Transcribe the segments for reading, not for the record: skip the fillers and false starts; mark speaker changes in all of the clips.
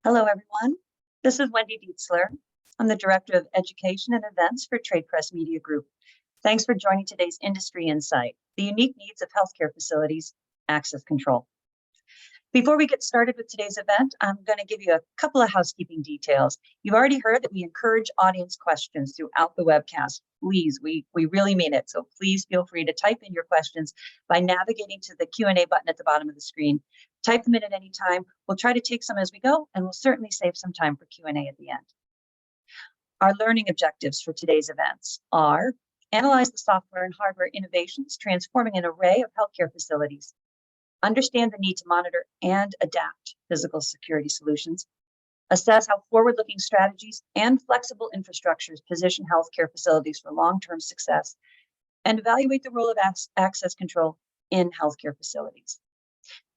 Speaker 1: Hello, everyone. This is Wendy Dietzler. I'm the Director of Education and Events for Trade Press Media Group. Thanks for joining today's Industry Insight, the unique needs of healthcare facilities, access control. Before we get started with today's event, I'm going to give you a couple of housekeeping details. You've already heard that we encourage audience questions throughout the webcast. Please, we really mean it. So please feel free to type in your questions by navigating to the Q&A button at the bottom of the screen. Type them in at any time. We'll try to take some as we go, and we'll certainly save some time for Q&A at the end. Our learning objectives for today's events are: analyze the software and hardware innovations transforming an array of healthcare facilities, understand the need to monitor and adapt physical security solutions, assess how forward-looking strategies and flexible infrastructures position healthcare facilities for long-term success, and evaluate the role of access control in healthcare facilities.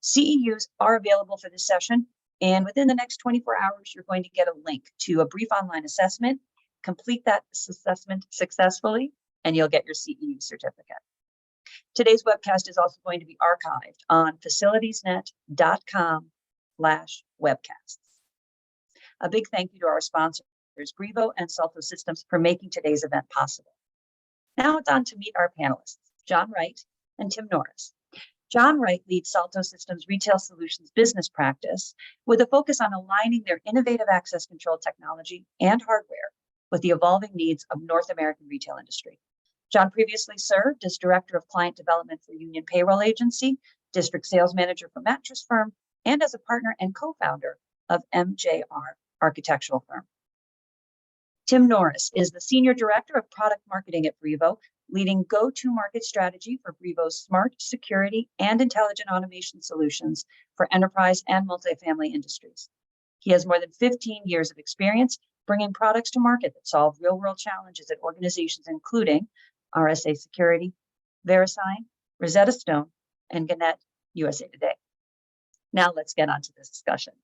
Speaker 1: CEUs are available for this session, and within the next 24 hours, you're going to get a link to a brief online assessment. Complete that assessment successfully, and you'll get your CEU certificate. Today's webcast is also going to be archived on facilitiesnet.com/webcasts. A big thank you to our sponsors, Brivo and Salto Systems, for making today's event possible. Now it's on to meet our panelists, John Wright and Tim Norris. John Wright leads Salto Systems Retail Solutions business practice with a focus on aligning their innovative access control technology and hardware with the evolving needs of North American retail industry. John previously served as Director of Client Development for Union Payroll Agency, District Sales Manager for Mattress Firm, and as a partner and co-founder of MJR Architectural Firm. Tim Norris is the Senior Director of Product Marketing at Brivo, leading go-to-market strategy for Brivo's smart security and intelligent automation solutions for enterprise and multifamily industries. He has more than 15 years of experience bringing products to market that solve real-world challenges at organizations including RSA Security, VeriSign, Rosetta Stone, and Gannett USA Today. Now let's get on to this discussion.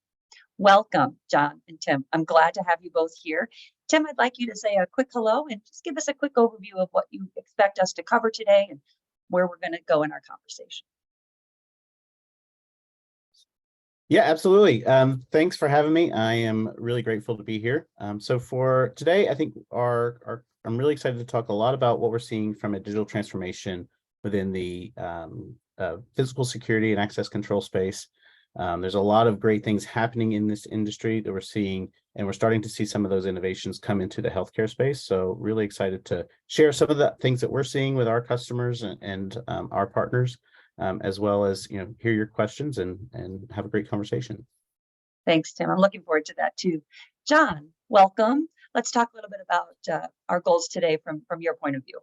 Speaker 1: Welcome, John and Tim. I'm glad to have you both here. Tim, I'd like you to say a quick hello and just give us a quick overview of what you expect us to cover today and where we're going to go in our conversation.
Speaker 2: Yeah, absolutely. Thanks for having me. I am really grateful to be here. So for today, I think I'm really excited to talk a lot about what we're seeing from a digital transformation within the physical security and access control space. There's a lot of great things happening in this industry that we're seeing, and we're starting to see some of those innovations come into the healthcare space. So really excited to share some of the things that we're seeing with our customers and our partners, as well as hear your questions and have a great conversation.
Speaker 1: Thanks, Tim. I'm looking forward to that too. John, welcome. Let's talk a little bit about our goals today from your point of view.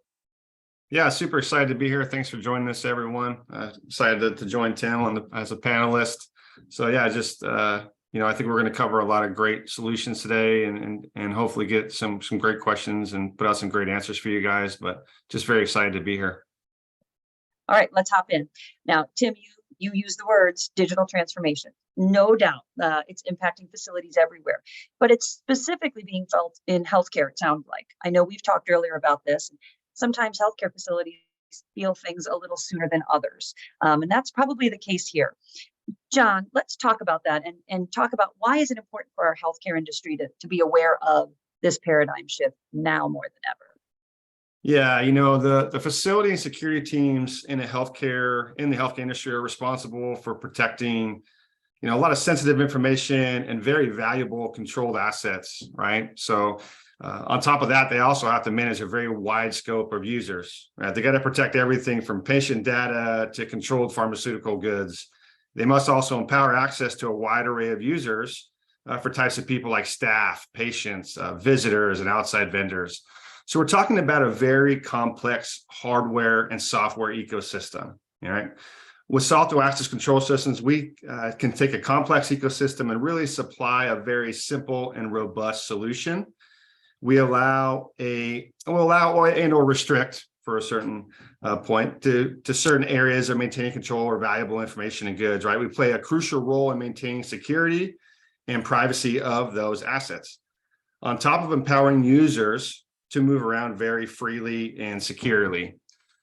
Speaker 3: Yeah, super excited to be here. Thanks for joining us, everyone. Excited to join Tim as a panelist. So yeah, just I think we're going to cover a lot of great solutions today, and hopefully get some great questions and put out some great answers for you guys. But just very excited to be here.
Speaker 1: All right, let's hop in. Now, Tim, you use the words digital transformation. No doubt it's impacting facilities everywhere, but it's specifically being felt in healthcare, it sounds like. I know we've talked earlier about this. Sometimes healthcare facilities feel things a little sooner than others, and that's probably the case here. John, let's talk about that and talk about why is it important for our healthcare industry to be aware of this paradigm shift now more than ever?
Speaker 3: Yeah, the facility and security teams in the healthcare industry are responsible for protecting, a lot of sensitive information and very valuable controlled assets, right? So on top of that, they also have to manage a very wide scope of users, right? They got to protect everything from patient data to controlled pharmaceutical goods. They must also empower access to a wide array of users for types of people like staff, patients, visitors, and outside vendors. So we're talking about a very complex hardware and software ecosystem, all right? With Salto Access Control Systems, we can take a complex ecosystem and really supply a very simple and robust solution. We allow or restrict for a certain point to certain areas of maintaining control or valuable information and goods, right? We play a crucial role in maintaining security and privacy of those assets, on top of empowering users to move around very freely and securely.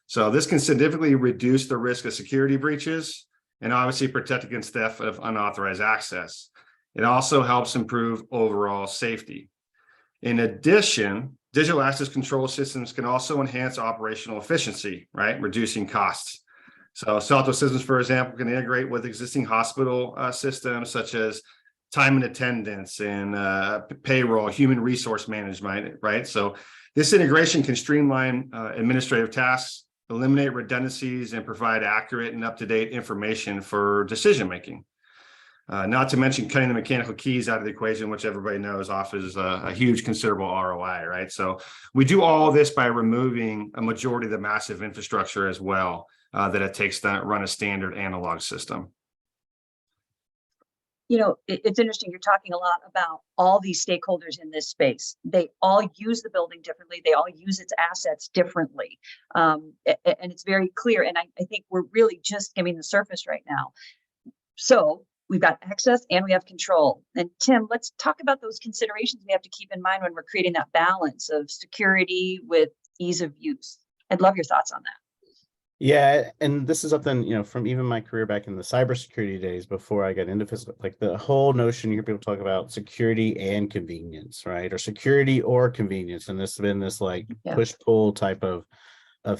Speaker 3: So this can significantly reduce the risk of security breaches and obviously protect against theft of unauthorized access. It also helps improve overall safety. In addition, digital access control systems can also enhance operational efficiency, right? Reducing costs. So Salto Systems, for example, can integrate with existing hospital systems such as time and attendance and payroll, human resource management, right? So this integration can streamline administrative tasks, eliminate redundancies, and provide accurate and up-to-date information for decision-making. Not to mention cutting the mechanical keys out of the equation, which everybody knows offers a huge considerable ROI, right? So we do all this by removing a majority of the massive infrastructure as well that it takes to run a standard analog system.
Speaker 1: You know, it's interesting. You're talking a lot about all these stakeholders in this space. They all use the building differently. They all use its assets differently. And it's very clear. And I think we're really just skimming the surface right now. So we've got access and we have control. And Tim, let's talk about those considerations we have to keep in mind when we're creating that balance of security with ease of use. I'd love your thoughts on that.
Speaker 2: Yeah, and this is something, you know, from even my career back in the cybersecurity days before I got into physical, like the whole notion you hear people talk about security and convenience, right? Or security or convenience. And this has been this like push-pull type of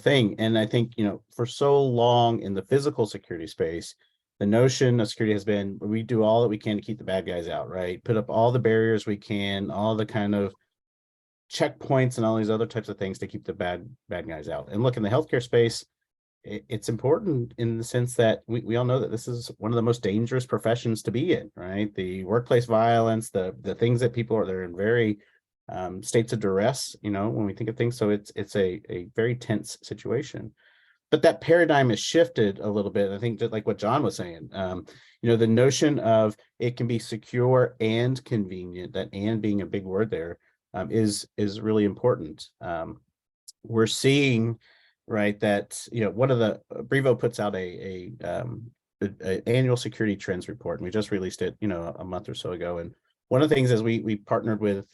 Speaker 2: thing. And I think, you know, for so long in the physical security space, the notion of security has been we do all that we can to keep the bad guys out, right? Put up all the barriers we can, all the kind of checkpoints and all these other types of things to keep the bad guys out. And look, in the healthcare space, it's important in the sense that we all know that this is one of the most dangerous professions to be in, right? The workplace violence, the things that people are, they're in very states of duress, you know, when we think of things. So it's a very tense situation. But that paradigm has shifted a little bit. I think just like what John was saying, you know, the notion of it can be secure and convenient, that and being a big word there, is really important. We're seeing, right, that, you know, one of the Brivo puts out a annual security trends report, and we just released it, you know, a month or so ago. And one of the things is we partnered with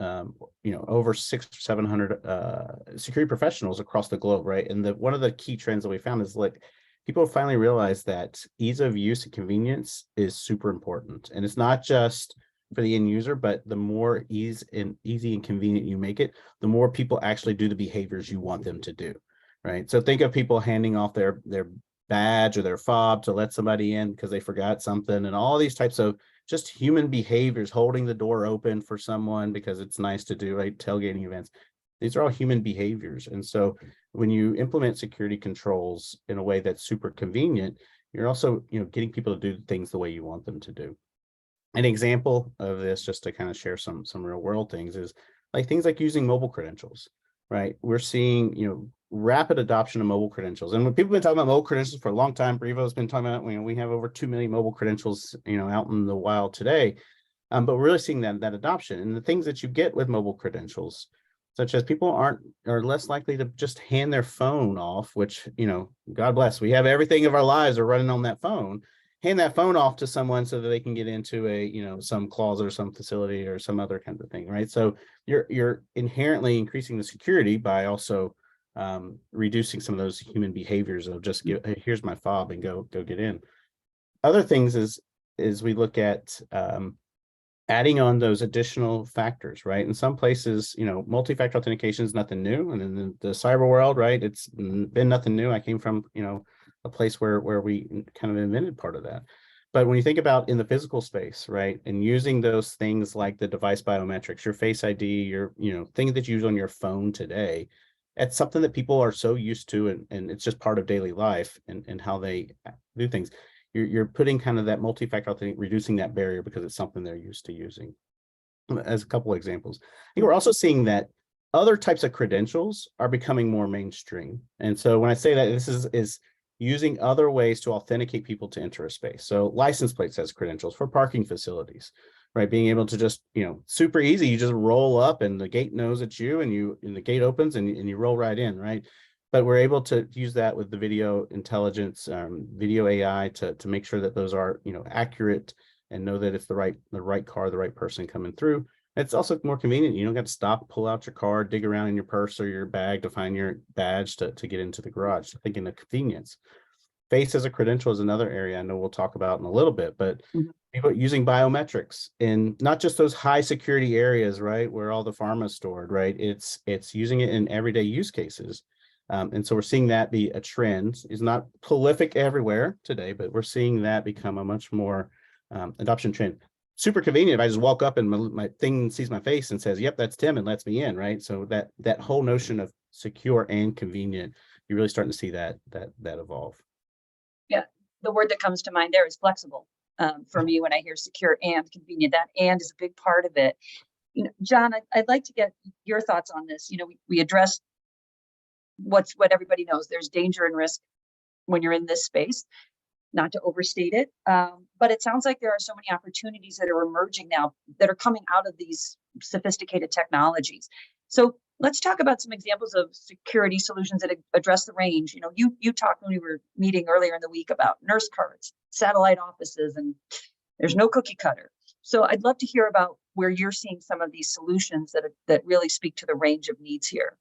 Speaker 2: you know, over 600 or 700 security professionals across the globe, right? And one of the key trends that we found is like people finally realize that ease of use and convenience is super important, and it's not just for the end user, but the more easy and convenient you make it, the more people actually do the behaviors you want them to do, right? So think of people handing off their badge or their fob to let somebody in because they forgot something, and all these types of just human behaviors, holding the door open for someone because it's nice to do, right? Tailgating events. These are all human behaviors. And so when you implement security controls in a way that's super convenient, you're also, you know, getting people to do things the way you want them to do. An example of this, just to kind of share some real world things, is like things like using mobile credentials, right? We're seeing, you know, rapid adoption of mobile credentials. And when people have been talking about mobile credentials for a long time, Brivo's been talking about, you know, we have over 2 million mobile credentials, you know, out in the wild today. But we're really seeing that adoption, and the things that you get with mobile credentials, such as people are less likely to just hand their phone off, which, you know, God bless, we have everything of our lives are running on that phone. Hand that phone off to someone so that they can get into a, you know, some closet or some facility or some other kind of thing, right? So you're inherently increasing the security by also reducing some of those human behaviors of just give, hey, here's my fob and go get in. Other things is we look at adding on those additional factors, right? In some places, you know, multi-factor authentication is nothing new, and in the cyber world, right, it's been nothing new. I came from, you know, a place where we kind of invented part of that. But when you think about in the physical space, right, and using those things like the device biometrics, your Face ID, your, you know, things that you use on your phone today, it's something that people are so used to, and it's just part of daily life and how they do things. You're putting kind of that multi-factor authentication, reducing that barrier because it's something they're used to using. As a couple of examples, I think we're also seeing that other types of credentials are becoming more mainstream. And so when I say that, this is using other ways to authenticate people to enter a space. So license plates as credentials for parking facilities, right? Being able to just, you know, super easy, you just roll up and the gate knows it's you, and the gate opens and you roll right in, right? But we're able to use that with the video intelligence, video AI to make sure that those are, you know, accurate and know that it's the right car, the right person coming through. It's also more convenient. You don't got to stop, pull out your car, dig around in your purse or your bag to find your badge to get into the garage. Thinking of convenience. Face as a credential is another area I know we'll talk about in a little bit, but People using biometrics in not just those high security areas, right, where all the pharma is stored, right? It's using it in everyday use cases. And so we're seeing that be a trend. It's not prolific everywhere today, but we're seeing that become a much more adoption trend. Super convenient. If I just walk up and my thing sees my face and says, "Yep, that's Tim," and lets me in, right? So that whole notion of secure and convenient, you're really starting to see that evolve.
Speaker 1: Yeah, the word that comes to mind there is flexible. For me, when I hear secure and convenient, that and is a big part of it. John, I'd like to get your thoughts on this. We addressed what everybody knows. There's danger and risk when you're in this space, not to overstate it. But it sounds like there are so many opportunities that are emerging now that are coming out of these sophisticated technologies. So let's talk about some examples of security solutions that address the range. You talked when we were meeting earlier in the week about nurse carts, satellite offices, and there's no cookie cutter. So I'd love to hear about where you're seeing some of these solutions that really speak to the range of needs here.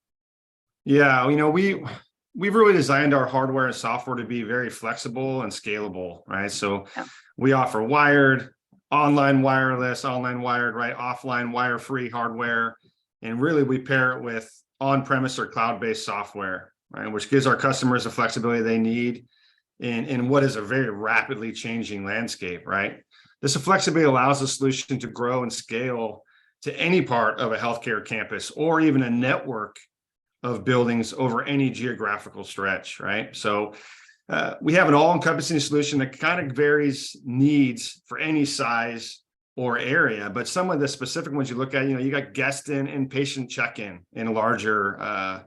Speaker 3: Yeah, we've really designed our hardware and software to be very flexible and scalable, right? So
Speaker 1: Yeah.
Speaker 3: we offer wired, online wireless, online wired, right? Offline wire-free hardware. And really we pair it with on-premise or cloud-based software, right? Which gives our customers the flexibility they need in what is a very rapidly changing landscape, right? This flexibility allows the solution to grow and scale to any part of a healthcare campus or even a network of buildings over any geographical stretch, right? So we have an all-encompassing solution that kind of varies needs for any size or area, but some of the specific ones you look at, you got guest and patient check-in in larger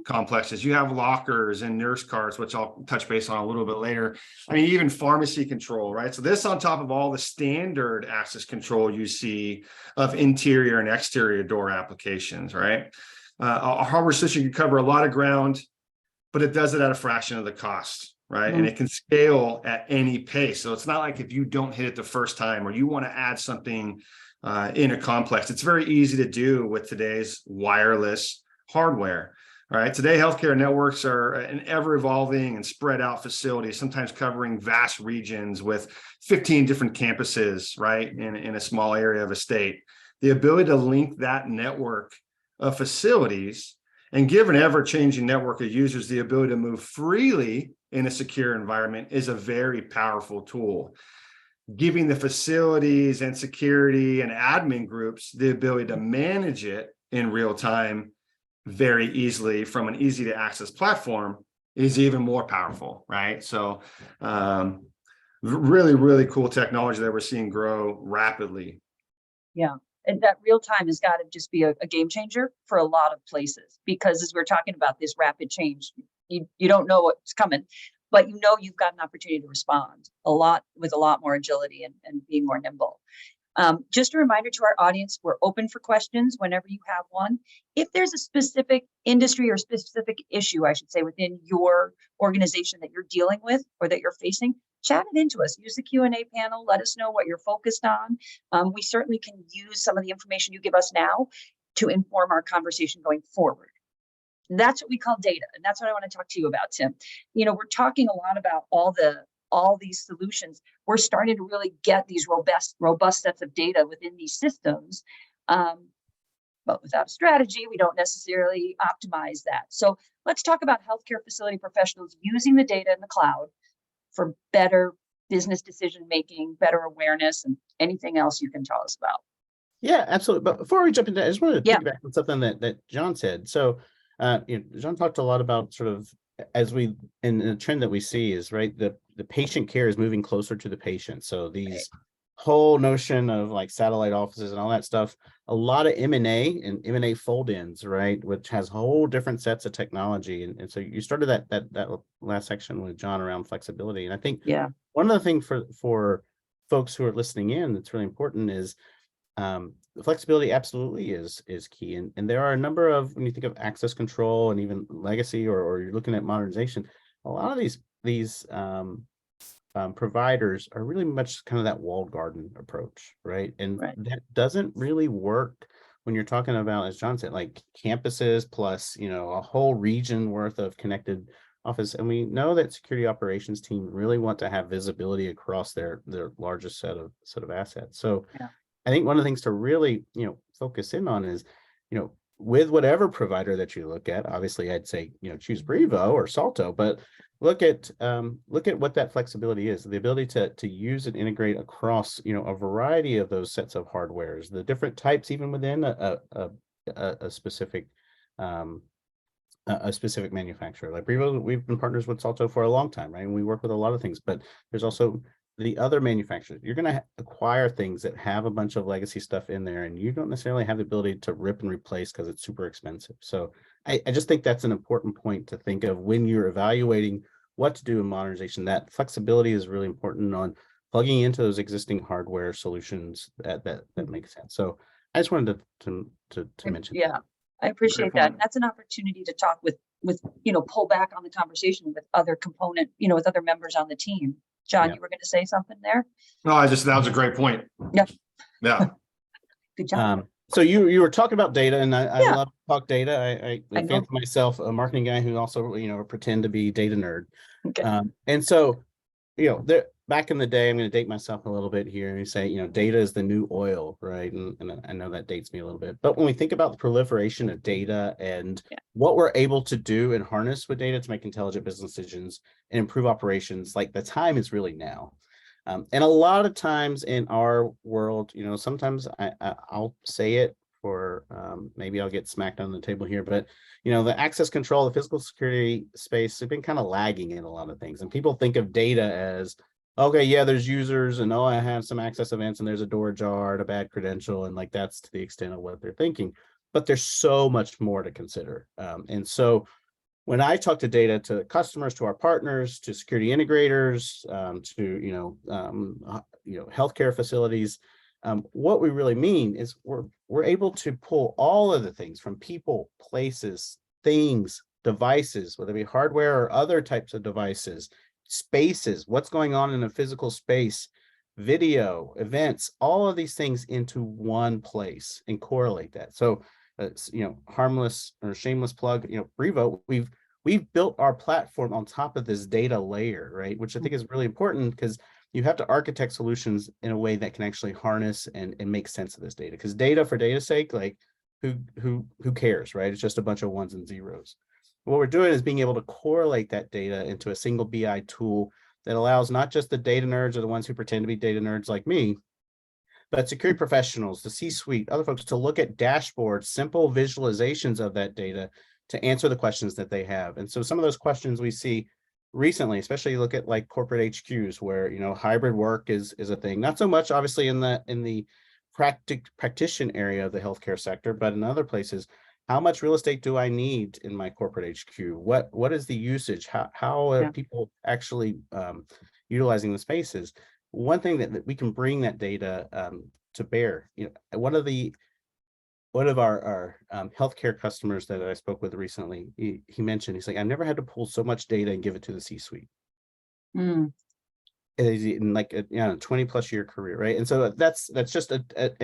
Speaker 3: complexes. You have lockers and nurse carts, which I'll touch base on a little bit later. I mean, even pharmacy control, right? So this on top of all the standard access control you see of interior and exterior door applications, right? A hardware solution can cover a lot of ground, but it does it at a fraction of the cost, right?
Speaker 1: Mm-hmm.
Speaker 3: And it can scale at any pace. So it's not like if you don't hit it the first time or you want to add something in a complex, it's very easy to do with today's wireless hardware, right? Today, healthcare networks are an ever evolving and spread out facility, sometimes covering vast regions with 15 different campuses, right? In a small area of a state. The ability to link that network of facilities and give an ever-changing network of users the ability to move freely in a secure environment is a very powerful tool. Giving the facilities and security and admin groups the ability to manage it in real time very easily from an easy to access platform is even more powerful, right? So really, really cool technology that we're seeing grow rapidly.
Speaker 1: Yeah. And that real time has got to just be a game changer for a lot of places, because as we're talking about this rapid change, you don't know what's coming, but you've got an opportunity to respond with a lot more agility and being more nimble. Just a reminder to our audience, we're open for questions whenever you have one. If there's a specific industry or specific issue, I should say, within your organization that you're dealing with or that you're facing, chat it into us. Use the Q&A panel. Let us know what you're focused on. We certainly can use some of the information you give us now to inform our conversation going forward. That's what we call data. And that's what I want to talk to you about, Tim. We're talking a lot about all these solutions. We're starting to really get these robust sets of data within these systems. But without a strategy, we don't necessarily optimize that. So let's talk about healthcare facility professionals using the data in the cloud for better business decision-making, better awareness, and anything else you can tell us about.
Speaker 2: Yeah, absolutely. But before we jump into that, I just wanted to piggyback on something that John said. So, John talked a lot about sort of in the trend that we see is, right, the patient care is moving closer to the patient. So these whole notion of like satellite offices and all that stuff, a lot of M&A and M&A fold-ins, right, which has whole different sets of technology. And so you started that last section with John around flexibility. And I think one of the things for folks who are listening in that's really important is the flexibility absolutely is key. And there are a number of, when you think of access control and even legacy, or you're looking at modernization, a lot of these providers are really much kind of that walled garden approach, right? And that doesn't really work when you're talking about, as John said, like campuses plus, a whole region worth of connected office, and we know that security operations team really want to have visibility across their largest set of assets. So
Speaker 1: Yeah.
Speaker 2: I think one of the things to really, focus in on is, with whatever provider that you look at, obviously I'd say, choose Brivo or Salto, but look at what that flexibility is, the ability to use and integrate across, a variety of those sets of hardwares, the different types, even within a specific a specific manufacturer. Like Brivo, we've been partners with Salto for a long time, right? And we work with a lot of things, but there's also the other manufacturers. You're going to acquire things that have a bunch of legacy stuff in there, and you don't necessarily have the ability to rip and replace because it's super expensive. So I just think that's an important point to think of when you're evaluating what to do in modernization. That flexibility is really important on plugging into those existing hardware solutions that make sense. So I just wanted to mention.
Speaker 1: Yeah, I appreciate
Speaker 3: Great
Speaker 1: that.
Speaker 3: point.
Speaker 1: That's an opportunity to talk with, pull back on the conversation with other with other members on the team. John,
Speaker 2: Yeah.
Speaker 1: you were going to say something there?
Speaker 3: No, that was a great point.
Speaker 1: Yep.
Speaker 3: Yeah.
Speaker 1: Good job.
Speaker 2: So you were talking about data, and I
Speaker 1: Yeah.
Speaker 2: love to talk data. I
Speaker 1: I know.
Speaker 2: fancy myself a marketing guy who also pretend to be data nerd.
Speaker 1: Okay.
Speaker 2: And so there back in the day, I'm going to date myself a little bit here and say data is the new oil, right? And I know that dates me a little bit, but when we think about the proliferation of data and what we're able to do and harness with data to make intelligent business decisions and improve operations, like the time is really now. And a lot of times in our world, sometimes I'll say it for maybe I'll get smacked on the table here, but the access control, the physical security space have been kind of lagging in a lot of things. And people think of data as, okay, yeah, there's users and I have some access events and there's a door jar, a bad credential, and like that's to the extent of what they're thinking. But there's so much more to consider. And so when I talk to data to customers, to our partners, to security integrators, to healthcare facilities, what we really mean is we're able to pull all of the things from people, places, things, devices, whether it be hardware or other types of devices, spaces, what's going on in a physical space, video, events, all of these things into one place and correlate that. So harmless or shameless plug, Brivo, we've built our platform on top of this data layer, right? Which I think is really important because you have to architect solutions in a way that can actually harness and make sense of this data. Because data for data's sake, like who cares, right? It's just a bunch of ones and zeros. What we're doing is being able to correlate that data into a single BI tool that allows not just the data nerds or the ones who pretend to be data nerds like me, but security professionals, the C-suite, other folks to look at dashboards, simple visualizations of that data to answer the questions that they have. And so some of those questions we see recently, especially look at like corporate HQs where, hybrid work is a thing, not so much obviously in the practitioner area of the healthcare sector, but in other places, how much real estate do I need in my corporate HQ? What is the usage? How are people actually utilizing the spaces? One thing that we can bring that data to bear, one of our healthcare customers that I spoke with recently, he mentioned, he's like, I've never had to pull so much data and give it to the C-suite. In like a 20 plus year career, right? And so that's just an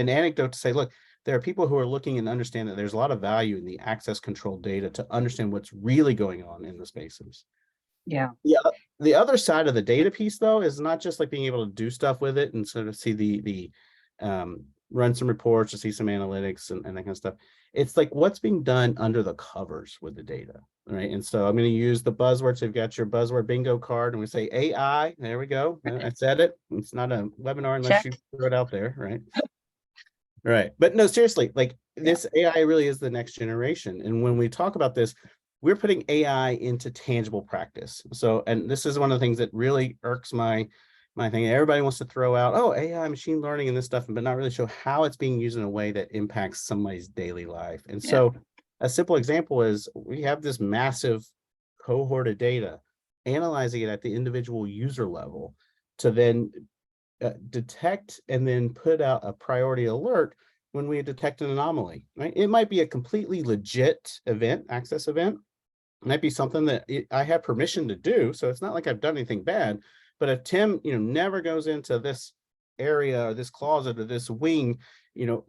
Speaker 2: anecdote to say, look, there are people who are looking and understand that there's a lot of value in the access control data to understand what's really going on in the spaces.
Speaker 1: Yeah.
Speaker 2: The other side of the data piece, though, is not just like being able to do stuff with it and sort of see the run some reports to see some analytics and that kind of stuff. It's like what's being done under the covers with the data, right? And so I'm going to use the buzzwords. So you've got your buzzword bingo card, and we say AI. There we go. I said it. It's not a webinar unless you throw it out there, right? Right. But no, seriously, like this AI really is the next generation. And when we talk about this, we're putting AI into tangible practice. So, and this is one of the things that really irks my thing. Everybody wants to throw out, oh, AI, machine learning and this stuff, but not really show how it's being used in a way that impacts somebody's daily life. And so a simple example is we have this massive cohort of data, analyzing it at the individual user level to then detect and then put out a priority alert when we detect an anomaly, right? It might be a completely legit event, access event. It might be something that I have permission to do. So it's not like I've done anything bad. But if Tim, never goes into this area or this closet or this wing,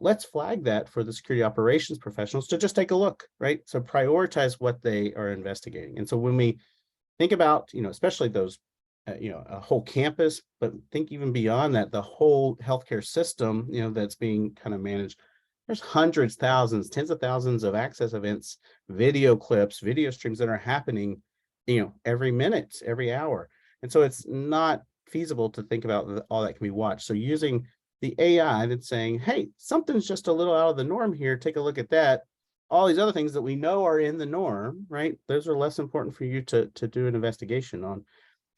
Speaker 2: let's flag that for the security operations professionals to just take a look, right? So prioritize what they are investigating. And so when we think about, especially those, a whole campus, but think even beyond that, the whole healthcare system, that's being kind of managed. There's hundreds, thousands, tens of thousands of access events, video clips, video streams that are happening, every minute, every hour. And so it's not feasible to think about all that can be watched. So using the AI that's saying, hey, something's just a little out of the norm here, take a look at that. All these other things that we know are in the norm, right? Those are less important for you to do an investigation on.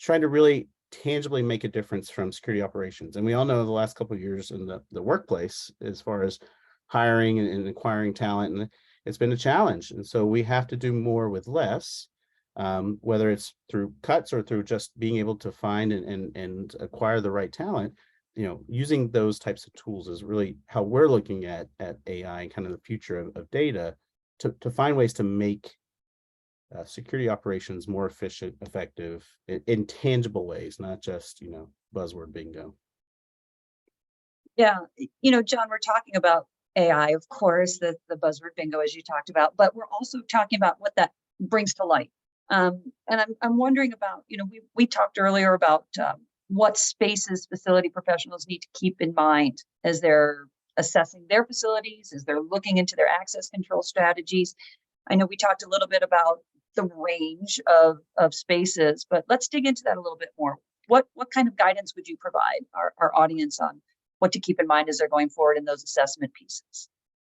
Speaker 2: Trying to really tangibly make a difference from security operations. And we all know the last couple of years in the workplace, as far as hiring and acquiring talent, and it's been a challenge. And so we have to do more with less, whether it's through cuts or through just being able to find and acquire the right talent. Using those types of tools is really how we're looking at AI and kind of the future of data to find ways to make security operations more efficient, effective in tangible ways, not just, buzzword bingo.
Speaker 1: Yeah, John, we're talking about AI, of course, the buzzword bingo, as you talked about, but we're also talking about what that brings to light. And I'm wondering about, we talked earlier about what spaces facility professionals need to keep in mind as they're assessing their facilities, as they're looking into their access control strategies. I know we talked a little bit about the range of spaces, but let's dig into that a little bit more. What kind of guidance would you provide our audience on what to keep in mind as they're going forward in those assessment pieces?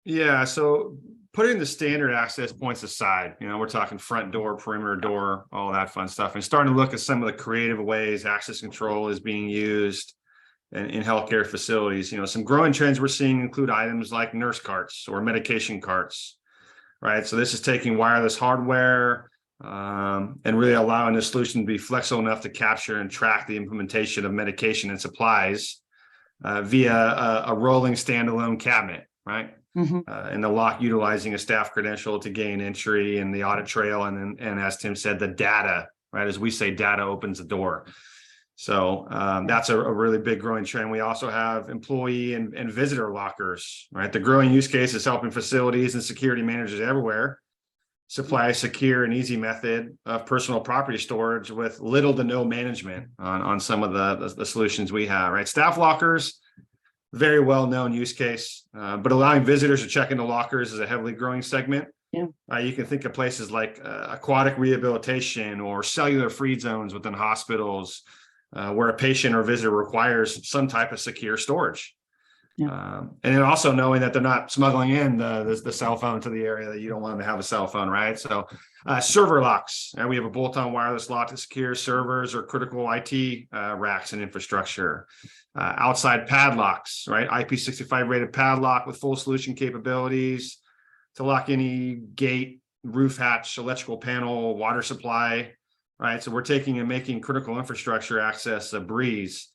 Speaker 3: Yeah, so putting the standard access points aside, we're talking front door, perimeter door, all that fun stuff, and starting to look at some of the creative ways access control is being used in healthcare facilities. Some growing trends we're seeing include items like nurse carts or medication carts, right? So this is taking wireless hardware and really allowing the solution to be flexible enough to capture and track the implementation of medication and supplies via a rolling standalone cabinet, right?
Speaker 1: Mm-hmm.
Speaker 3: And the lock utilizing a staff credential to gain entry and the audit trail. And as Tim said, the data, right? As we say, data opens the door. So that's a really big growing trend. We also have employee and visitor lockers, right? The growing use case is helping facilities and security managers everywhere supply a secure and easy method of personal property storage with little to no management on some of the solutions we have, right? Staff lockers, very well-known use case, but allowing visitors to check into lockers is a heavily growing segment.
Speaker 1: Yeah.
Speaker 3: You can think of places like aquatic rehabilitation or cellular free zones within hospitals where a patient or visitor requires some type of secure storage.
Speaker 1: Yeah.
Speaker 3: And then also knowing that they're not smuggling in the cell phone to the area that you don't want them to have a cell phone, right? So server locks, and we have a bolt-on wireless lock to secure servers or critical IT racks and infrastructure. Outside padlocks, right? IP65 rated padlock with full solution capabilities to lock any gate, roof hatch, electrical panel, water supply, right? So we're taking and making critical infrastructure access a breeze.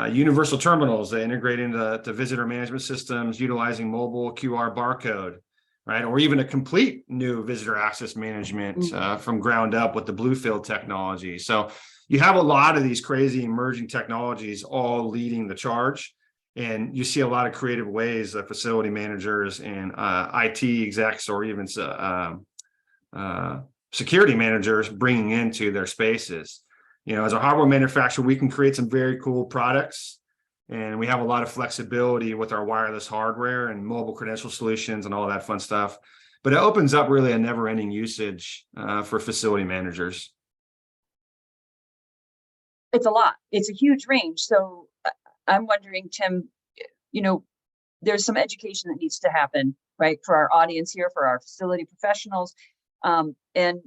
Speaker 3: Universal terminals that integrate into visitor management systems utilizing mobile QR barcode, right? Or even a complete new visitor access management from ground up with the Bluefield technology. So you have a lot of these crazy emerging technologies all leading the charge. And you see a lot of creative ways that facility managers and IT execs or even security managers bringing into their spaces. As a hardware manufacturer, we can create some very cool products, and we have a lot of flexibility with our wireless hardware and mobile credential solutions and all that fun stuff. But it opens up really a never-ending usage for facility managers.
Speaker 1: It's a lot. It's a huge range. So I'm wondering, Tim, there's some education that needs to happen, right, for our audience here, for our facility professionals, and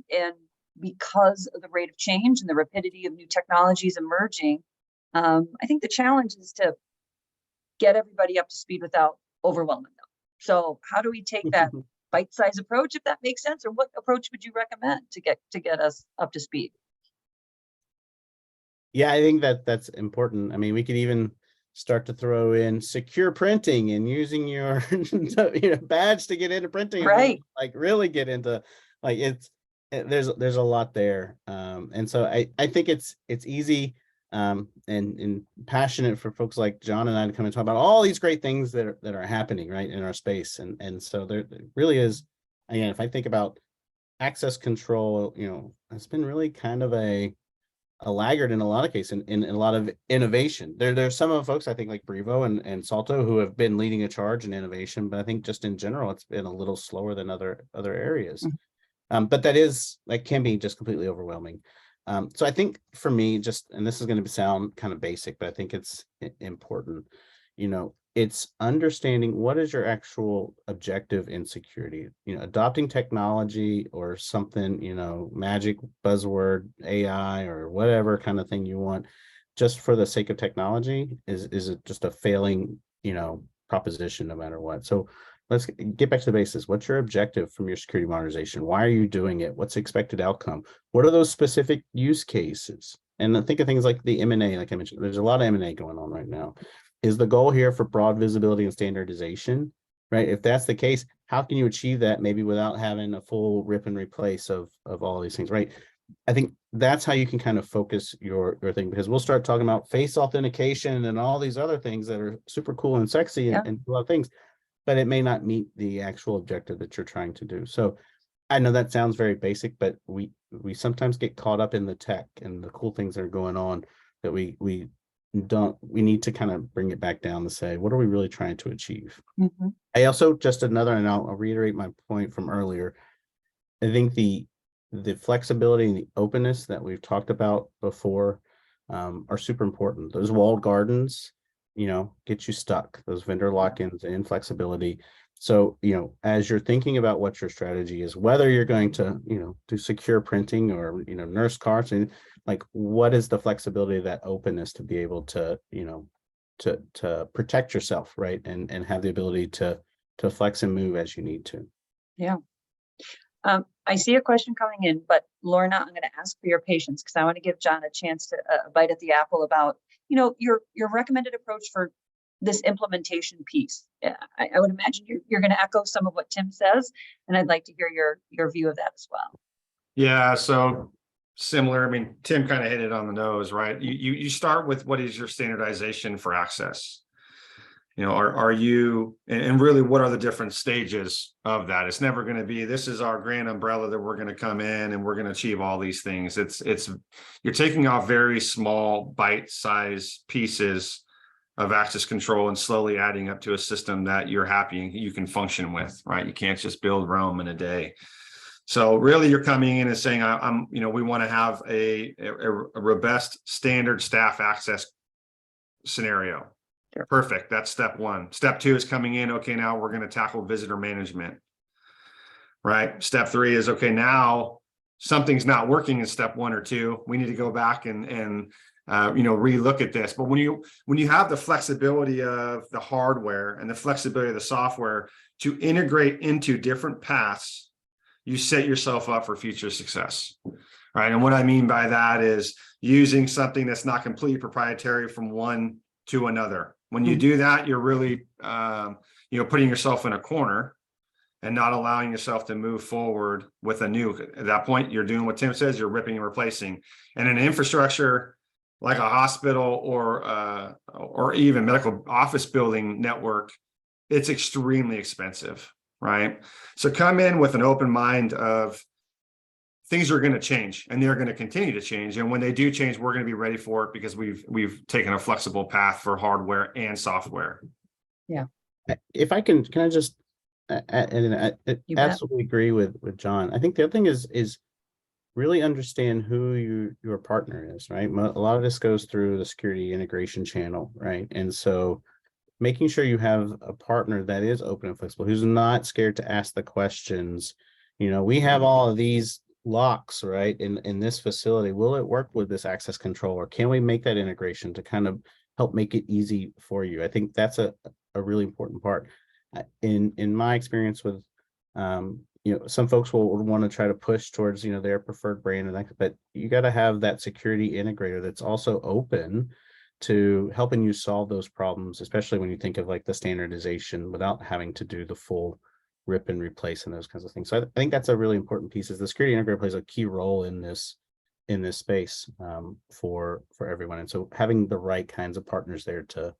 Speaker 1: because of the rate of change and the rapidity of new technologies emerging, I think the challenge is to get everybody up to speed without overwhelming them. So how do we take that bite-sized approach, if that makes sense, or what approach would you recommend to get us up to speed?
Speaker 2: Yeah, I think that's important. I mean, we could even start to throw in secure printing and using your badge to get into printing,
Speaker 1: right?
Speaker 2: Like really get into there's a lot there, and so I think it's easy and passionate for folks like John and I to come and talk about all these great things that are happening right in our space, and so there really is. Again, if I think about access control, has been really kind of a laggard in a lot of cases, in a lot of innovation. There's some of the folks I think like Brevo and Salto who have been leading a charge in innovation, but I think just in general it's been a little slower than other areas. But that can be just completely overwhelming. So I think for me, and this is going to sound kind of basic, but I think it's important, it's understanding what is your actual objective in security. Adopting technology or something, magic buzzword, AI or whatever kind of thing you want, just for the sake of technology is it just a failing, proposition no matter what. So let's get back to the basis. What's your objective from your security modernization? Why are you doing it? What's the expected outcome? What are those specific use cases? And I think of things like the M&A, like I mentioned, there's a lot of M&A going on right now. Is the goal here for broad visibility and standardization, right? If that's the case, how can you achieve that maybe without having a full rip and replace of all these things, right? I think that's how you can kind of focus your thing, because we'll start talking about face authentication and all these other things that are super cool and sexy and a lot of things, but it may not meet the actual objective that you're trying to do. So I know that sounds very basic, but we sometimes get caught up in the tech and the cool things that are going on that we need to kind of bring it back down to say, what are we really trying to achieve? I also and I'll reiterate my point from earlier. I think the flexibility and the openness that we've talked about before are super important. Those walled gardens, get you stuck, those vendor lock-ins and inflexibility. So, as you're thinking about what your strategy is, whether you're going to, do secure printing or, nurse carts, and like, what is the flexibility, that openness to be able to, to protect yourself, right? And have the ability to flex and move as you need to.
Speaker 1: Yeah. I see a question coming in, but Lorna, I'm going to ask for your patience because I want to give John a chance to bite at the apple about, your recommended approach for this implementation piece. I would imagine you're going to echo some of what Tim says, and I'd like to hear your view of that as well.
Speaker 3: Yeah, so similar. I mean, Tim kind of hit it on the nose, right? You start with what is your standardization for access? Are you, and really what are the different stages of that? It's never going to be, this is our grand umbrella that we're going to come in and we're going to achieve all these things. You're taking off very small bite-sized pieces of access control and slowly adding up to a system that you're happy and you can function with, right? You can't just build Rome in a day. So really you're coming in and saying, we want to have a robust standard staff access scenario.
Speaker 1: Sure.
Speaker 3: Perfect. That's step one. Step two is coming in. Okay, now we're going to tackle visitor management, right? Step three is, okay, now something's not working in step one or two. We need to go back and relook at this. But when you have the flexibility of the hardware and the flexibility of the software to integrate into different paths, you set yourself up for future success, right? And what I mean by that is using something that's not completely proprietary from one to another. When you do that, you're really, putting yourself in a corner and not allowing yourself to move forward with a new. At that point, you're doing what Tim says, you're ripping and replacing. And an infrastructure like a hospital or even medical office building network, it's extremely expensive, right? So come in with an open mind of things are going to change and they're going to continue to change. And when they do change, we're going to be ready for it because we've taken a flexible path for hardware and software.
Speaker 1: Yeah.
Speaker 2: If I can I just, and I absolutely agree with John. I think the other thing is really understand who your partner is, right? A lot of this goes through the security integration channel, right? And so making sure you have a partner that is open and flexible, who's not scared to ask the questions. We have all of these locks, right, in this facility. Will it work with this access control, or can we make that integration to kind of help make it easy for you? I think that's a really important part. In my experience with some folks will want to try to push towards their preferred brand, and but you got to have that security integrator that's also open to helping you solve those problems, especially when you think of like the standardization without having to do the full rip and replace and those kinds of things. So I think that's a really important piece, is the security integrator plays a key role in this space for everyone. And so having the right kinds of partners there to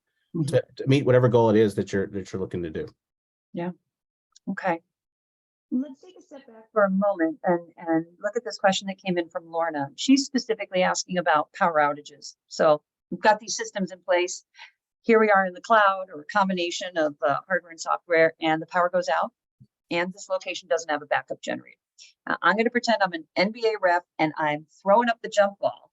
Speaker 2: meet whatever goal it is that you're looking to do.
Speaker 1: Yeah. Okay. Let's take a step back for a moment and look at this question that came in from Lorna. She's specifically asking about power outages. So we've got these systems in place. Here we are in the cloud, or a combination of hardware and software, and the power goes out, and this location doesn't have a backup generator. I'm going to pretend I'm an NBA rep and I'm throwing up the jump ball,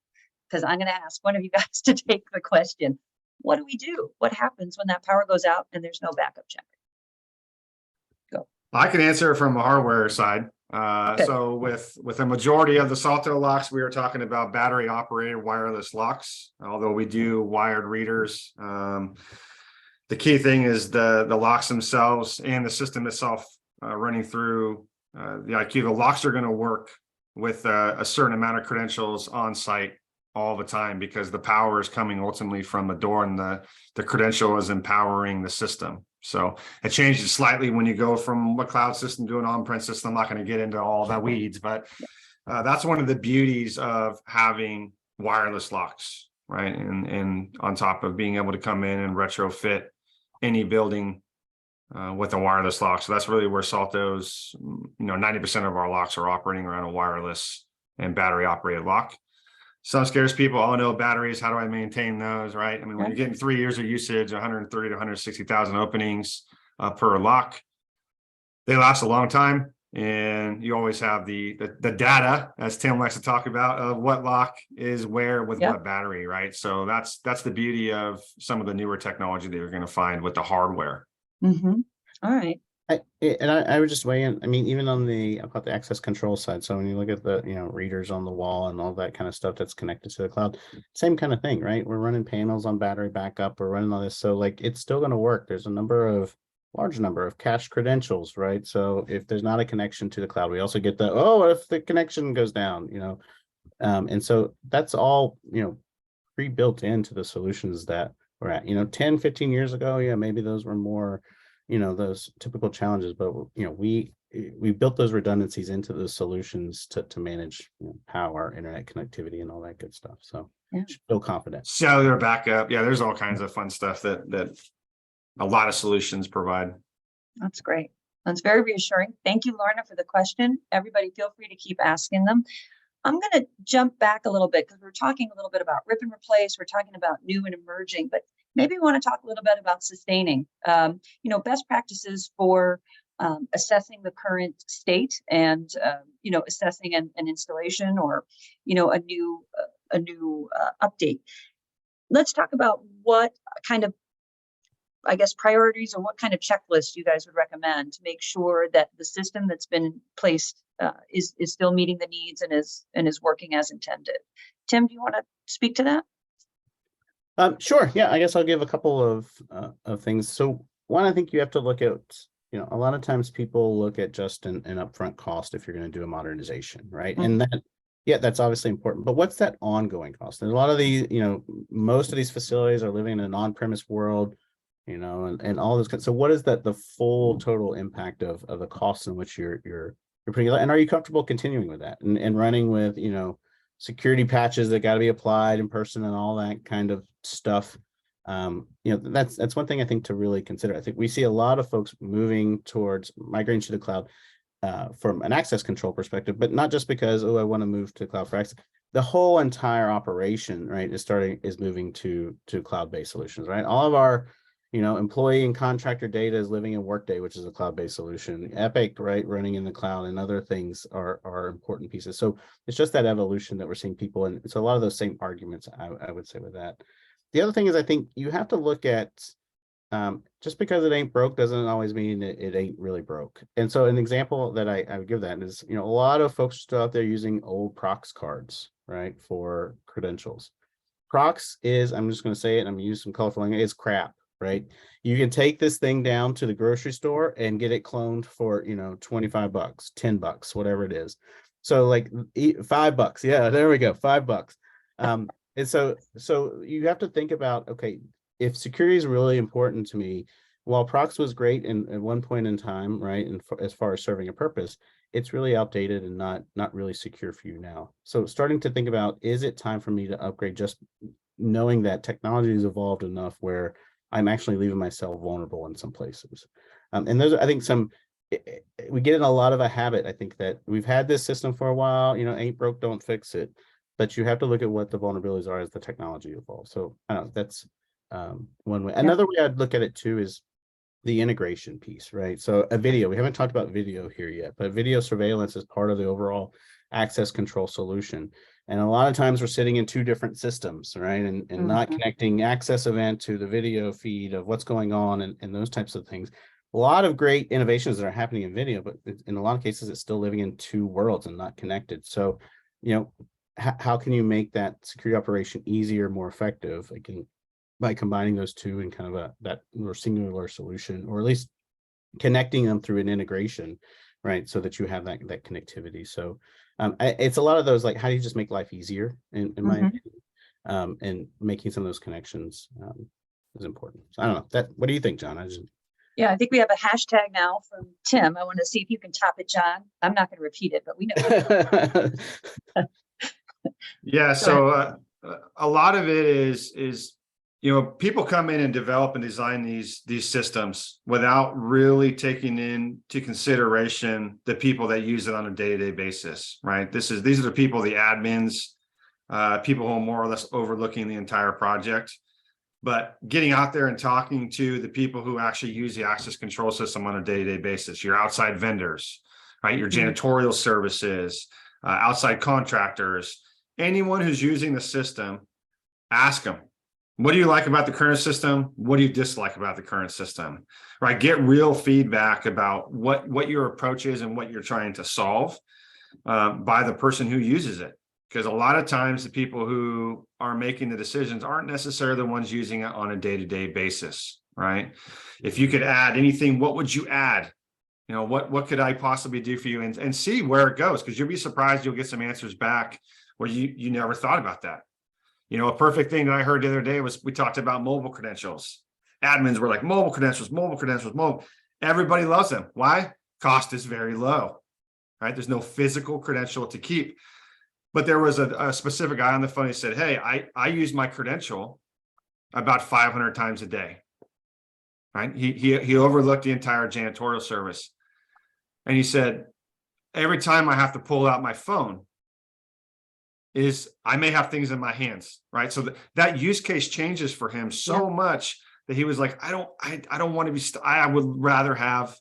Speaker 1: because I'm going to ask one of you guys to take the question. What do we do? What happens when that power goes out and there's no backup generator?
Speaker 3: I can answer from a hardware side.
Speaker 1: Okay.
Speaker 3: So with a majority of the Salto locks, we are talking about battery operated wireless locks, although we do wired readers. The key thing is the locks themselves and the system itself running through the IQ. The locks are going to work with a certain amount of credentials on site all the time, because the power is coming ultimately from the door, and the credential is empowering the system. So it changes slightly when you go from a cloud system to an on-prem system. I'm not going to get into all the weeds, but that's one of the beauties of having wireless locks, right? And on top of being able to come in and retrofit any building with a wireless lock. So that's really where Salto's, 90% of our locks are operating around a wireless and battery operated lock. Some scares people. Oh no, batteries, how do I maintain those, right? I mean, when you're getting 3 years of usage, 130 to 160,000 openings per lock, they last a long time. And you always have the data, as Tim likes to talk about, of what lock is where with what battery, right? So that's the beauty of some of the newer technology that you're going to find with the hardware.
Speaker 1: Mm-hmm. All right.
Speaker 2: I would just weigh in. I mean, even on the access control side. So when you look at the readers on the wall and all that kind of stuff that's connected to the cloud, same kind of thing, right? We're running panels on battery backup. We're running all this, so like it's still going to work. There's a large number of cached credentials, right? So if there's not a connection to the cloud, we also get what if the connection goes down, and so that's all pre-built into the solutions that we're at. 10, 15 years ago, maybe those were more those typical challenges, but we built those redundancies into the solutions to manage power, internet connectivity, and all that good stuff. So feel confident.
Speaker 3: Cellular backup, there's all kinds of fun stuff that a lot of solutions provide.
Speaker 1: That's great. That's very reassuring. Thank you, Lorna, for the question. Everybody, feel free to keep asking them. I'm going to jump back a little bit, because we're talking a little bit about rip and replace. We're talking about new and emerging, but maybe we want to talk a little bit about sustaining, best practices for assessing the current state and, assessing an installation or, a new update. Let's talk about what kind of, priorities, or what kind of checklist you guys would recommend to make sure that the system that's been placed is still meeting the needs and is working as intended. Tim, do you want to speak to that?
Speaker 2: Sure. Yeah, I guess I'll give a couple of things. So one, I think you have to look at, a lot of times people look at just an upfront cost if you're going to do a modernization, right? Mm-hmm. And that's obviously important, but what's that ongoing cost? And a lot of these, most of these facilities are living in an on-premise world, and all this. So what is the full total impact of the costs in which you're putting, and are you comfortable continuing with that and running with, security patches that got to be applied in person and all that kind of stuff? That's one thing I think to really consider. I think we see a lot of folks moving towards migrating to the cloud from an access control perspective, but not just because, I want to move to cloud for access. The whole entire operation, right, is moving to cloud-based solutions, right? All of our employee and contractor data is living in Workday, which is a cloud-based solution. Epic, right, running in the cloud, and other things are important pieces. So it's just that evolution that we're seeing people, and it's a lot of those same arguments I would say with that. The other thing is, I think you have to look at just because it ain't broke doesn't always mean it ain't really broke. And so an example that I would give that is, a lot of folks still out there using old Prox cards, right, for credentials. Prox is, I'm just going to say it, I'm going to use some colorful language, it's crap. Right. You can take this thing down to the grocery store and get it cloned for, $25, $10, whatever it is. So like $5. Yeah, there we go. $5. And so you have to think about, okay, if security is really important to me, while Prox was great at one point in time, right, and as far as serving a purpose, it's really outdated and not really secure for you now. So starting to think about, is it time for me to upgrade, just knowing that technology has evolved enough where I'm actually leaving myself vulnerable in some places. And those are, I think, some we get in a lot of a habit. I think that we've had this system for a while, ain't broke, don't fix it. But you have to look at what the vulnerabilities are as the technology evolves. So I don't know, that's one way. Another way I'd look at it too is the integration piece, right? So a video, we haven't talked about video here yet, but video surveillance is part of the overall access control solution. And a lot of times we're sitting in two different systems, right? And not connecting access event to the video feed of what's going on and those types of things. A lot of great innovations that are happening in video, but in a lot of cases, it's still living in two worlds and not connected. So, how can you make that security operation easier, more effective? By combining those two in kind of that more singular solution, or at least connecting them through an integration, right? So that you have that connectivity. So it's a lot of those, like, how do you just make life easier in my opinion, and making some of those connections is important. So I don't know what do you think, John?
Speaker 1: Yeah, I think we have a hashtag now from Tim. I want to see if you can top it, John. I'm not going to repeat it, but we know.
Speaker 3: Yeah, so a lot of it is people come in and develop and design these systems without really taking into consideration the people that use it on a day-to-day basis, right? These are the people, the admins, people who are more or less overlooking the entire project. But getting out there and talking to the people who actually use the access control system on a day-to-day basis, your outside vendors, right? Your janitorial services, outside contractors, anyone who's using the system, ask them, what do you like about the current system? What do you dislike about the current system, right? Get real feedback about what your approach is and what you're trying to solve by the person who uses it. Because a lot of times the people who are making the decisions aren't necessarily the ones using it on a day-to-day basis, right? If you could add anything, what would you add? What could I possibly do for you, and see where it goes? Because you'll be surprised, you'll get some answers back where you never thought about that. A perfect thing that I heard the other day was we talked about mobile credentials. Admins were like, mobile credentials, mobile. Everybody loves them. Why? Cost is very low, right? There's no physical credential to keep. But there was a specific guy on the phone who said, hey, I use my credential about 500 times a day, right? He overlooked the entire janitorial service. And he said, every time I have to pull out my phone, I may have things in my hands, right? So that use case changes for him so much that he was like, I don't want to be, I would rather have,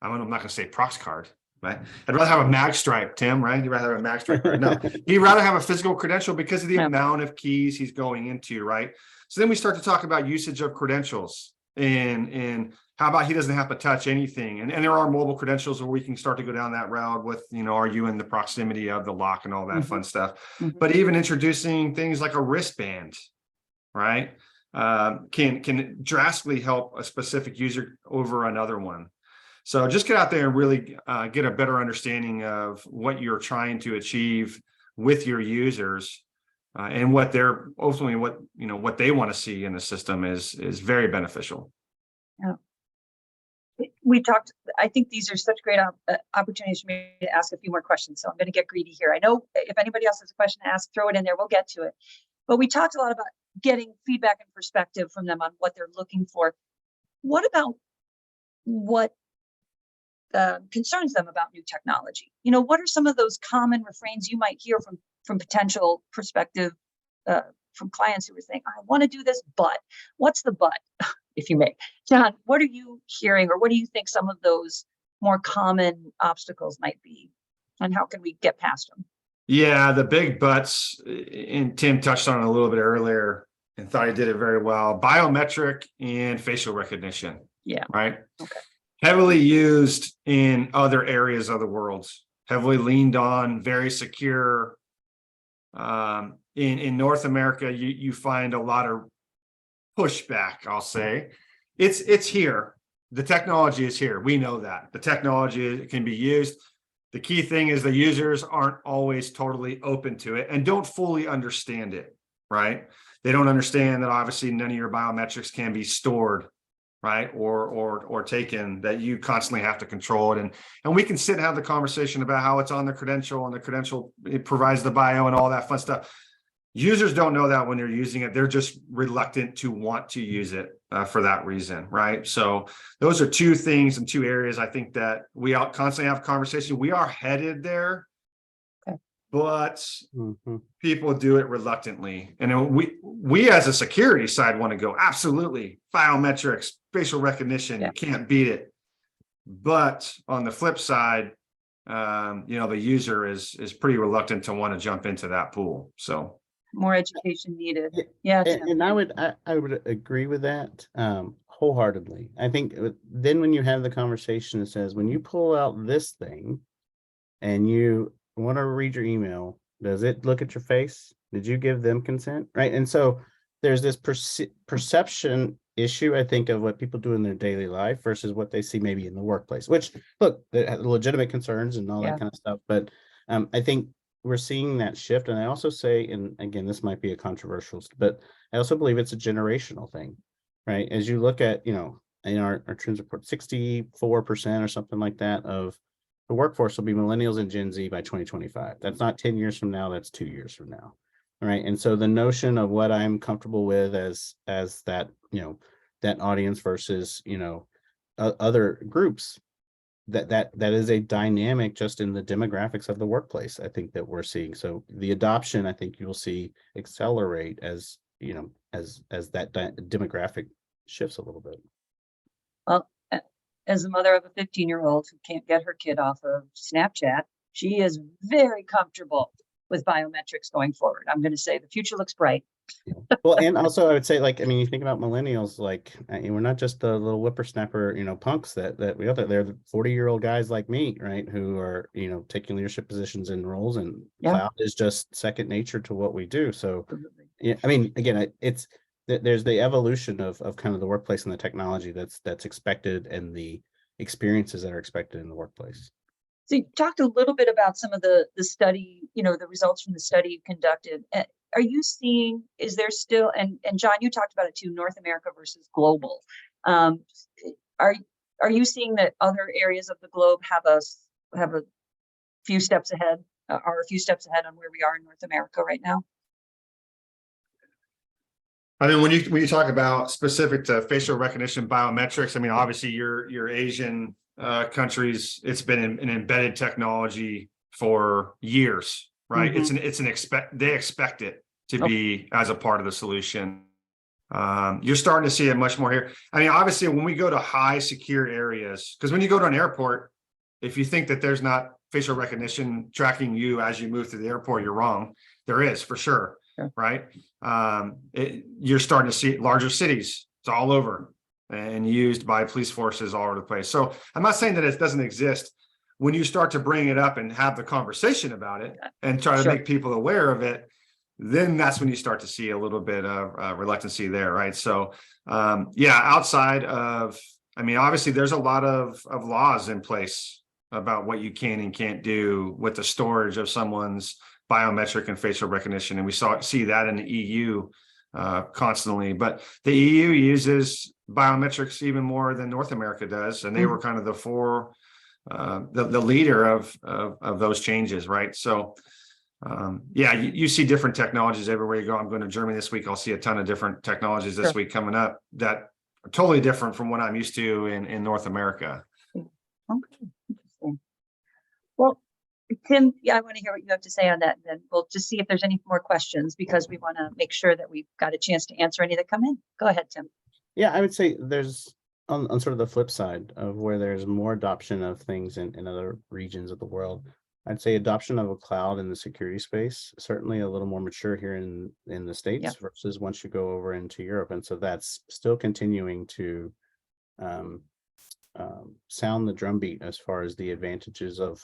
Speaker 3: I'm not going to say prox card, right? I'd rather have a mag stripe, Tim, right? You'd rather have a mag stripe. No, he'd rather have a physical credential because of the amount of keys he's going into, right? So then we start to talk about usage of credentials and how about he doesn't have to touch anything? And there are mobile credentials where we can start to go down that route with, are you in the proximity of the lock and all that fun stuff? But even introducing things like a wristband, right? Can drastically help a specific user over another one. So just get out there and really get a better understanding of what you're trying to achieve with your users and what they're ultimately what they want to see in the system is very beneficial.
Speaker 1: Yeah. We talked, I think these are such great opportunities for me to ask a few more questions. So I'm going to get greedy here. I know if anybody else has a question to ask, throw it in there. We'll get to it. But we talked a lot about getting feedback and perspective from them on what they're looking for. What about what concerns them about new technology? What are some of those common refrains you might hear from potential perspective from clients who are saying, I want to do this, but what's the but, if you may? John, what are you hearing, or what do you think some of those more common obstacles might be, and how can we get past them?
Speaker 3: Yeah, the big buts, and Tim touched on it a little bit earlier and thought he did it very well. Biometric and facial recognition. Yeah. Right. Okay. Heavily used in other areas of the world, heavily leaned on, very secure. In North America, you find a lot of pushback, I'll say. It's here. The technology is here. We know that. The technology can be used. The key thing is the users aren't always totally open to it and don't fully understand it, right? They don't understand that obviously none of your biometrics can be stored, right? Or taken, that you constantly have to control it. And we can sit and have the conversation about how it's on the credential, and the credential, it provides the bio and all that fun stuff. Users don't know that when they're using it. They're just reluctant to want to use it for that reason, right? So those are two things and two areas I think that we all constantly have conversation. We are headed there,
Speaker 1: Okay.
Speaker 3: but
Speaker 2: Mhm.
Speaker 3: people do it reluctantly. And then we as a security side want to go, absolutely, biometrics, facial recognition,
Speaker 1: Yeah.
Speaker 3: you can't beat it. But on the flip side, the user is pretty reluctant to want to jump into that pool. So
Speaker 1: More education needed.
Speaker 2: Yeah,
Speaker 1: Yeah,
Speaker 2: And,
Speaker 1: Tim.
Speaker 2: and I would agree with that wholeheartedly. I think then when you have the conversation that says, when you pull out this thing and you want to read your email, does it look at your face? Did you give them consent? Right. And so there's this perception issue, I think, of what people do in their daily life versus what they see maybe in the workplace, which, look, they have legitimate concerns and all
Speaker 1: Yeah.
Speaker 2: that kind of stuff. But I think we're seeing that shift. And I also say, and again, this might be a controversial, but I also believe it's a generational thing, right? As you look at, in our trends report, 64% or something like that of the workforce will be millennials and Gen Z by 2025. That's not 10 years from now, that's 2 years from now. All right. And so the notion of what I'm comfortable with as that, that audience versus, other groups, that is a dynamic just in the demographics of the workplace, I think, that we're seeing. So the adoption, I think you'll see accelerate as that demographic shifts a little bit.
Speaker 1: Well, as a mother of a 15-year-old who can't get her kid off of Snapchat, she is very comfortable with biometrics going forward. I'm going to say the future looks bright.
Speaker 2: Well, and also I would say, you think about millennials, we're not just the little whippersnapper, punks that we other. They're the 40-year-old guys like me, right, who are, taking leadership positions and roles, and
Speaker 1: Yeah.
Speaker 2: cloud is just second nature to what we do. So,
Speaker 1: Absolutely.
Speaker 2: yeah, again, it's there's the evolution of kind of the workplace and the technology that's expected, and the experiences that are expected in the workplace.
Speaker 1: So you talked a little bit about some of the study, the results from the study you conducted. Are you seeing, is there still, and John, you talked about it too, North America versus global. Are you seeing that other areas of the globe have a few steps ahead, are a few steps ahead on where we are in North America right now?
Speaker 3: I mean, when you talk about specific to facial recognition biometrics, I mean, obviously your Asian countries, it's been an embedded technology for years, right?
Speaker 1: Mm-hmm.
Speaker 3: They expect it to be as a part of the solution. You're starting to see it much more here. I mean, obviously, when we go to high secure areas, because when you go to an airport, if you think that there's not facial recognition tracking you as you move through the airport, you're wrong. There is, for sure.
Speaker 1: Yeah.
Speaker 3: Right. You're starting to see larger cities. It's all over and used by police forces all over the place. So I'm not saying that it doesn't exist. When you start to bring it up and have the conversation about it and try to make people aware of it, then that's when you start to see a little bit of reluctancy there. Right. So, outside of, obviously there's a lot of laws in place about what you can and can't do with the storage of someone's biometric and facial recognition. And we see that in the EU constantly, but the EU uses biometrics even more than North America does. And they were kind of the leader of those changes. Right. So, you see different technologies everywhere you go. I'm going to Germany this week. I'll see a ton of different technologies this week coming up that are totally different from what I'm used to in North America.
Speaker 1: Okay. Interesting. Well, Tim, I want to hear what you have to say on that. And then we'll just see if there's any more questions, because we want to make sure that we've got a chance to answer any that come in. Go ahead, Tim.
Speaker 2: Yeah, I would say there's on sort of the flip side of where there's more adoption of things in other regions of the world. I'd say adoption of a cloud in the security space, certainly a little more mature here in the States versus once you go over into Europe. And so that's still continuing to sound the drumbeat as far as the advantages of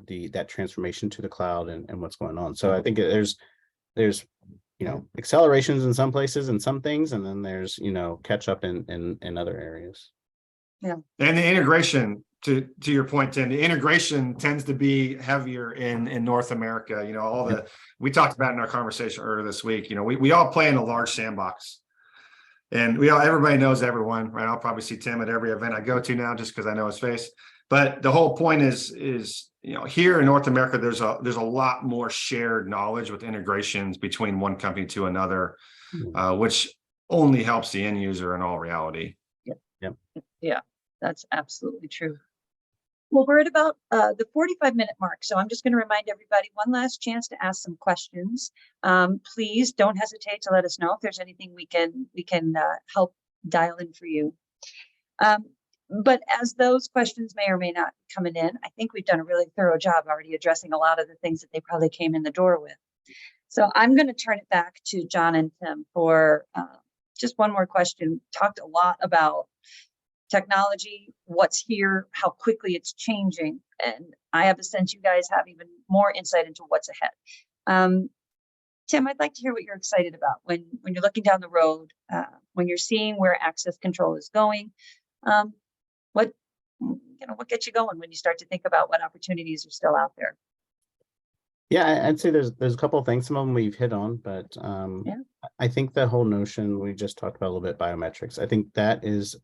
Speaker 2: that transformation to the cloud and what's going on. So I think there's accelerations in some places and some things, and then there's catch up in other areas.
Speaker 1: Yeah.
Speaker 3: And the integration, to your point, Tim, the integration tends to be heavier in North America. We talked about in our conversation earlier this week, we all play in a large sandbox. And everybody knows everyone, right? I'll probably see Tim at every event I go to now just because I know his face. But the whole point is here in North America, there's a lot more shared knowledge with integrations between one company to another, which only helps the end user in all reality.
Speaker 1: Yeah, that's absolutely true. Well, we're at about the 45-minute mark, so I'm just going to remind everybody one last chance to ask some questions. Please don't hesitate to let us know if there's anything we can help dial in for you. But as those questions may or may not be coming in, I think we've done a really thorough job already addressing a lot of the things that they probably came in the door with. So I'm going to turn it back to John and Tim for just one more question. Talked a lot about technology, what's here, how quickly it's changing. And I have a sense you guys have even more insight into what's ahead. Tim, I'd like to hear what you're excited about when you're looking down the road, when you're seeing where access control is going. What gets you going when you start to think about what opportunities are still out there?
Speaker 2: Yeah, I'd say there's a couple of things. Some of them we've hit on, but
Speaker 1: Yeah.
Speaker 2: I think the whole notion we just talked about a little bit, biometrics. I think that is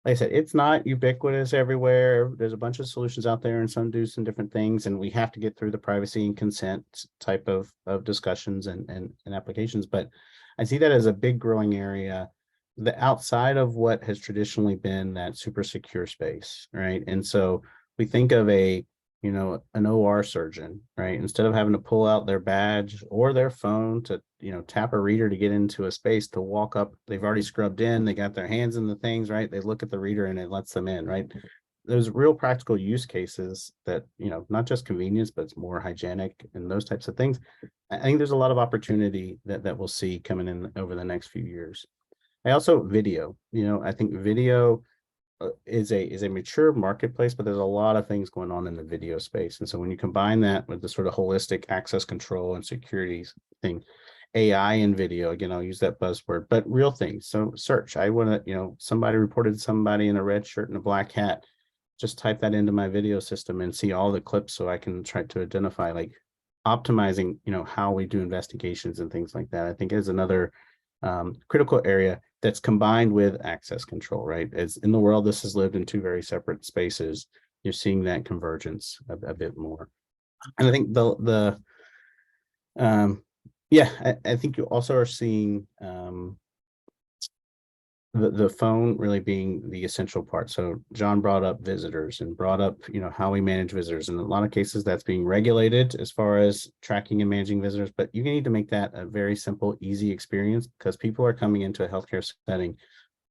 Speaker 2: like I said, it's not ubiquitous everywhere. There's a bunch of solutions out there, and some do some different things, and we have to get through the privacy and consent type of discussions and applications. But I see that as a big growing area, the outside of what has traditionally been that super secure space, right? And so we think of an OR surgeon, right? Instead of having to pull out their badge or their phone to, tap a reader to get into a space to walk up, they've already scrubbed in, they got their hands in the things, right? They look at the reader and it lets them in, right? There's real practical use cases that, not just convenience, but it's more hygienic and those types of things. I think there's a lot of opportunity that we'll see coming in over the next few years. I also video, I think video is a mature marketplace, but there's a lot of things going on in the video space. And so when you combine that with the sort of holistic access control and security thing, AI and video, again, I'll use that buzzword, but real things. So search, I want to, somebody reported somebody in a red shirt and a black hat, just type that into my video system and see all the clips so I can try to identify, like optimizing, how we do investigations and things like that. I think is another critical area that's combined with access control, right? As in the world, this has lived in two very separate spaces. You're seeing that convergence a bit more. And I think I think you also are seeing the phone really being the essential part. So John brought up visitors and brought up, how we manage visitors. In a lot of cases, that's being regulated as far as tracking and managing visitors, but you need to make that a very simple, easy experience because people are coming into a healthcare setting,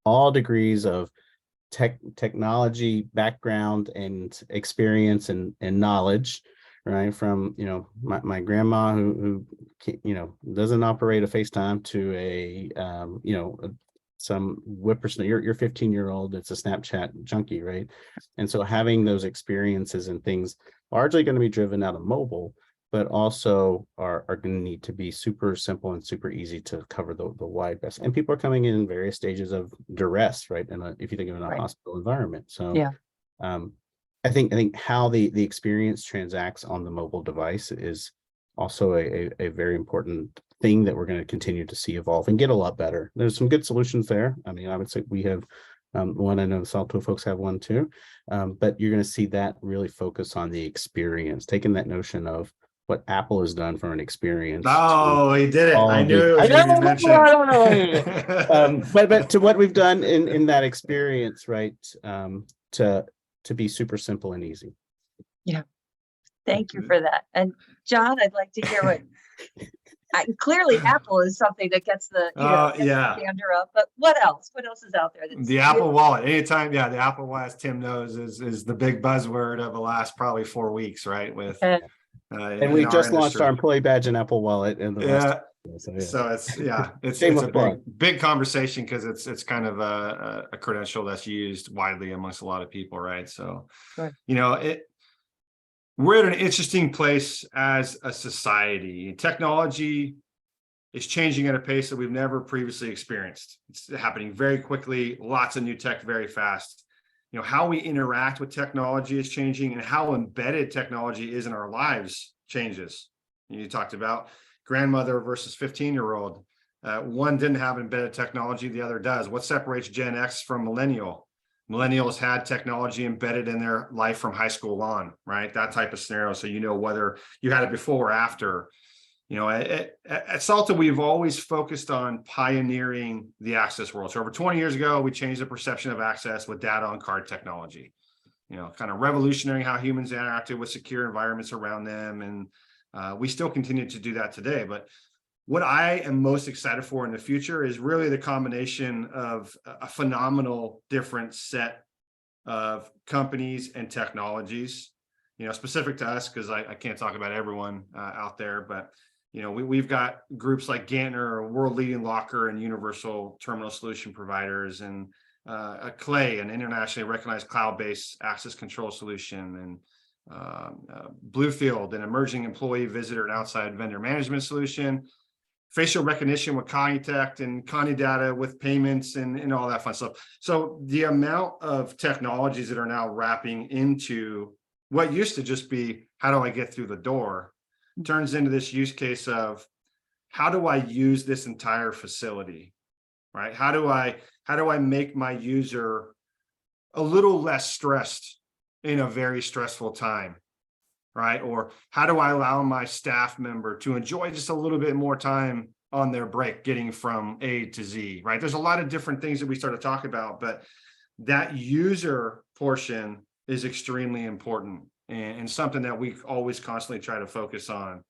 Speaker 2: all degrees of technology background and experience and knowledge, right? From, my grandma who doesn't operate a FaceTime to some whippersnapper, your 15-year-old, it's a Snapchat junkie, right? And so having those experiences and things largely going to be driven out of mobile, but also are going to need to be super simple and super easy to cover the wide best. And people are coming in various stages of duress, right? And if you think of it in a hospital environment. So
Speaker 1: yeah.
Speaker 2: I think how the experience transacts on the mobile device is also a very important thing that we're going to continue to see evolve and get a lot better. There's some good solutions there. I mean, I would say we have one. I know the Salto folks have one too, but you're going to see that really focus on the experience, taking that notion of what Apple has done for an experience.
Speaker 3: Oh, he did it. I knew it was
Speaker 2: I
Speaker 3: going to be mentioned.
Speaker 2: But to what we've done in that experience, right? To be super simple and easy.
Speaker 1: Yeah. Thank you for that. And John, I'd like to hear what clearly Apple is something that gets the gander up, but what else? What else is out there?
Speaker 3: The Apple Wallet. Anytime, the Apple Wallet, as Tim knows, is the big buzzword of the last probably 4 weeks, right? With
Speaker 2: and we just launched our employee badge in Apple Wallet in the last.
Speaker 3: So it's a big conversation because it's kind of a credential that's used widely amongst a lot of people, right? So we're at an interesting place as a society. Technology is changing at a pace that we've never previously experienced. It's happening very quickly, lots of new tech very fast. How we interact with technology is changing, and how embedded technology is in our lives changes. You talked about grandmother versus 15-year-old. One didn't have embedded technology, the other does. What separates Gen X from millennial? Millennials had technology embedded in their life from high school on, right? That type of scenario. So whether you had it before or after. You know, at Salta, we've always focused on pioneering the access world. So over 20 years ago, we changed the perception of access with data on card technology, you know, kind of revolutionary how humans interacted with secure environments around them. And we still continue to do that today. But what I am most excited for in the future is really the combination of a phenomenal different set of companies and technologies, you know, specific to us, because I can't talk about everyone out there, but you know, we've got groups like Gantner, world leading locker and universal terminal solution providers, and Clay, an internationally recognized cloud-based access control solution, and Bluefield, an emerging employee, visitor, and outside vendor management solution, facial recognition with Cognitect, and Conidata with payments and all that fun stuff. So the amount of technologies that are now wrapping into what used to just be, how do I get through the door, turns into this use case of how do I use this entire facility, right? How do I make my user a little less stressed in a very stressful time, right? Or how do I allow my staff member to enjoy just a little bit more time on their break, getting from A to Z, right? There's a lot of different things that we start to talk about, but that user portion is extremely important and something that we always constantly try to focus on.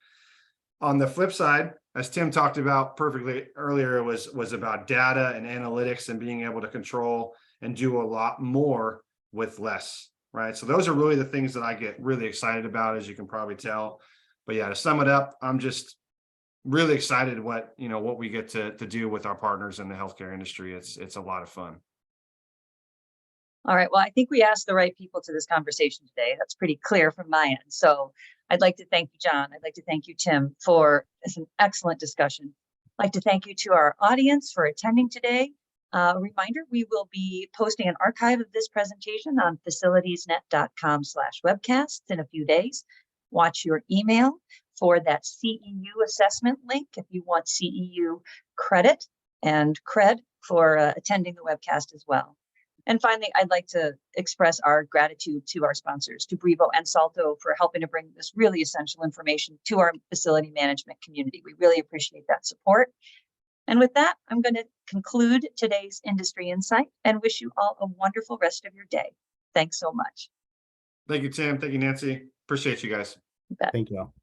Speaker 3: On the flip side, as Tim talked about perfectly earlier, was about data and analytics and being able to control and do a lot more with less, right? So those are really the things that I get really excited about, as you can probably tell. But yeah, to sum it up, I'm just really excited what we get to do with our partners in the healthcare industry. It's a lot of fun.
Speaker 1: All right. Well, I think we asked the right people to this conversation today. That's pretty clear from my end. So I'd like to thank you, John. I'd like to thank you, Tim, for this an excellent discussion. I'd like to thank you to our audience for attending today. Reminder, we will be posting an archive of this presentation on facilitiesnet.com/webcasts in a few days. Watch your email for that CEU assessment link if you want CEU credit and cred for attending the webcast as well. And finally, I'd like to express our gratitude to our sponsors, to Brivo and Salto, for helping to bring this really essential information to our facility management community. We really appreciate that support. And with that, I'm going to conclude today's Industry Insight and wish you all a wonderful rest of your day. Thanks so much.
Speaker 3: Thank you, Tim. Thank you, Nancy. Appreciate you guys.
Speaker 2: Thank you all.